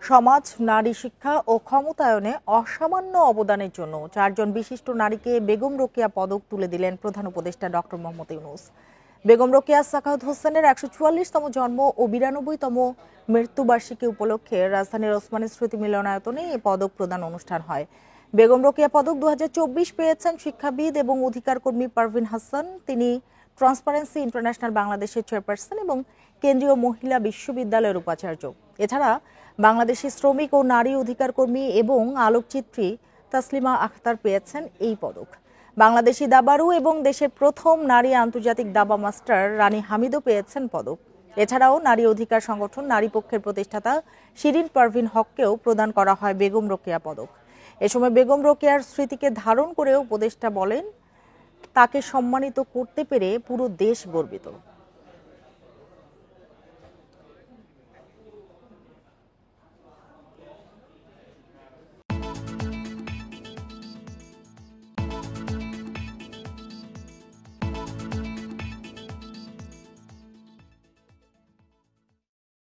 সমাজ, নারী শিক্ষা ও ক্ষমতায়নে অসামান্য অবদানের জন্য 4 জন বিশিষ্ট নারীকে বেগম রোকেয়া পদক তুলে দিলেন প্রধান উপদেষ্টা ডক্টর মোহাম্মদ ইউনূস। বেগম রোকেয়া সাখাওয়াত হোসেনের 144তম জন্ম ও 92তম মৃত্যুবার্ষিকী উপলক্ষে রাজধানীর ওসমানী স্মৃতি মিলনায়তনে এই পদক প্রদান অনুষ্ঠান হয়। বেগম রোকেয়া পদক 2024 পেয়েছেন শিক্ষাবিদ এবং অধিকার কর্মী পারভিন হাসান। তিনি ট্রান্সপারেন্সি ইন্টারন্যাশনাল বাংলাদেশের চেয়ারপারসন এবং কেন্দ্রীয় মহিলা বিশ্ববিদ্যালয়ের উপাচার্য। এছাড়া বাংলাদেশি শ্রমিক ও নারী অধিকার কর্মী এবং আলোকচিত্রী তাসলিমা আখতার পেয়েছেন এই পদক। বাংলাদেশি দাবাড়ু এবং দেশের প্রথম নারী আন্তর্জাতিক দাবা মাস্টার রানী হামিদও পেয়েছেন পদক। এছাড়াও নারী অধিকার সংগঠন নারী পক্ষের প্রতিষ্ঠাতা শিরিন পারভিন হককেও প্রদান করা হয় বেগম রোকেয়া পদক। এ সময় বেগম রোকেয়ার স্মৃতিকে ধারণ করে উপদেষ্টা বলেন, তাকে সম্মানিত করতে পেরে পুরো দেশ গর্বিত।